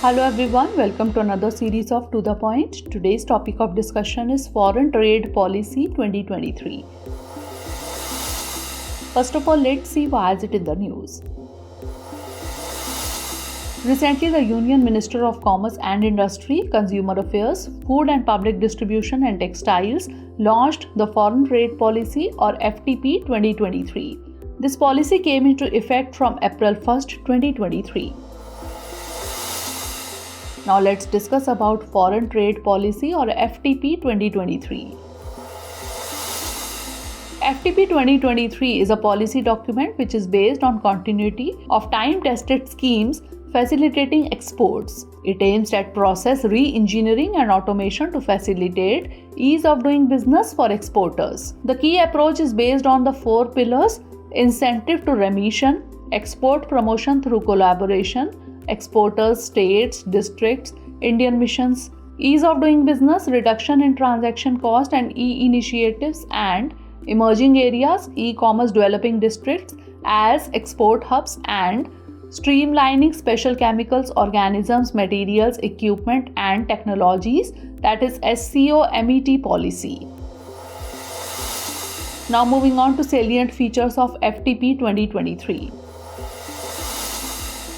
Hello everyone, welcome to another series of To The Point. Today's topic of discussion is Foreign Trade Policy 2023. First of all, let's see why is it in the news. Recently, the Union Minister of Commerce and Industry, Consumer Affairs, Food and Public Distribution and Textiles launched the Foreign Trade Policy or FTP 2023. This policy came into effect from April 1st, 2023. Now let's discuss about Foreign Trade Policy or FTP 2023. FTP 2023 is a policy document which is based on continuity of time-tested schemes facilitating exports. It aims at process re-engineering and automation to facilitate ease of doing business for exporters. The key approach is based on the 4 pillars: incentive to remission, export promotion through collaboration, exporters, states, districts, Indian missions, ease of doing business, reduction in transaction cost and e-initiatives, and emerging areas, e-commerce developing districts as export hubs, and streamlining special chemicals, organisms, materials, equipment and technologies, that is �SCOMET policy. Now moving on to salient features of FTP 2023.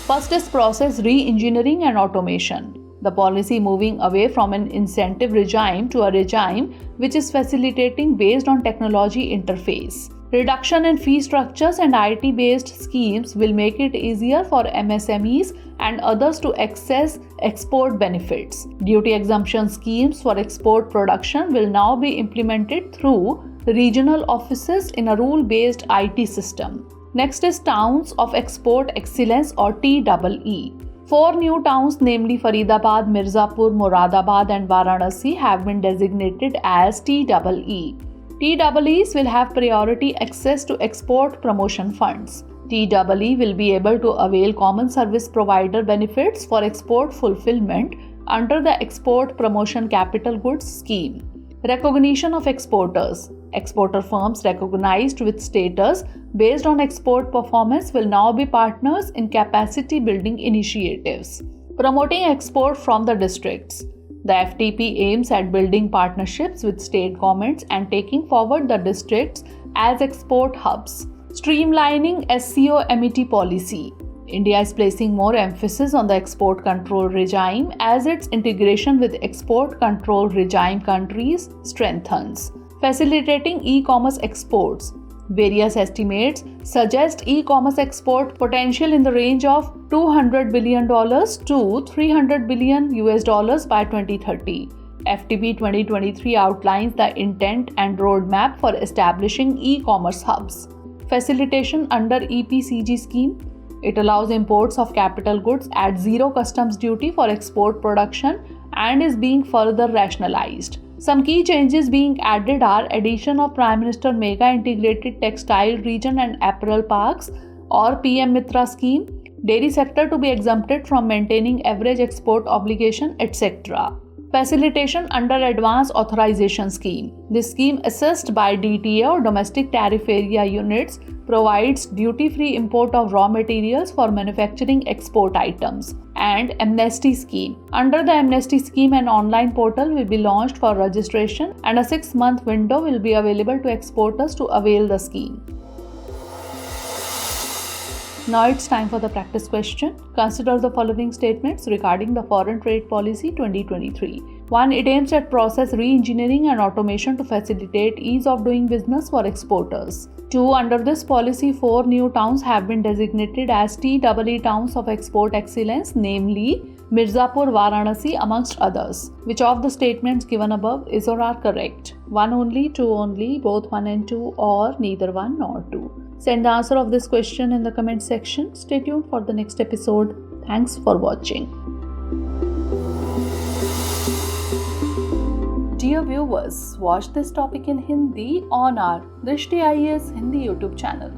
First is process re-engineering and automation. The policy moving away from an incentive regime to a regime which is facilitating based on technology interface. Reduction in fee structures and IT-based schemes will make it easier for MSMEs and others to access export benefits. Duty exemption schemes for export production will now be implemented through regional offices in a rule-based IT system. Next is Towns of Export Excellence or TEE. 4 new towns, namely Faridabad, Mirzapur, Moradabad and Varanasi, have been designated as TEE. TEEs will have priority access to export promotion funds. TEE will be able to avail common service provider benefits for export fulfillment under the Export Promotion Capital Goods Scheme. Recognition of exporters. Exporter firms recognized with status based on export performance will now be partners in capacity building initiatives. Promoting export from the districts. The FTP aims at building partnerships with state governments and taking forward the districts as export hubs. Streamlining �SCOMET policy. India is placing more emphasis on the export control regime as its integration with export control regime countries strengthens. Facilitating e-commerce exports. Various estimates suggest e-commerce export potential in the range of $200 billion to $300 billion by 2030. FTP 2023 outlines the intent and roadmap for establishing e-commerce hubs. Facilitation under EPCG scheme. It allows imports of capital goods at zero customs duty for export production and is being further rationalized. Some key changes being added are addition of Prime Minister Mega Integrated Textile Region and Apparel Parks or PM Mitra scheme, dairy sector to be exempted from maintaining average export obligation, etc. Facilitation under Advance Authorization Scheme. This scheme, assessed by DTA or Domestic Tariff Area Units, provides duty-free import of raw materials for manufacturing export items. And Amnesty Scheme. Under the Amnesty Scheme, an online portal will be launched for registration and a 6-month window will be available to exporters to avail the scheme. Now it's time for the practice question. Consider the following statements regarding the Foreign Trade Policy 2023. 1. It aims at process re-engineering and automation to facilitate ease of doing business for exporters. 2. Under this policy, 4 new towns have been designated as TEE Towns of Export Excellence, namely Mirzapur, Varanasi, amongst others. Which of the statements given above is or are correct? 1 only, 2 only, both 1 and 2, or neither 1 nor 2? Send the answer of this question in the comment section. Stay tuned for the next episode. Thanks for watching. Dear viewers, watch this topic in Hindi on our Drishti IAS Hindi YouTube channel.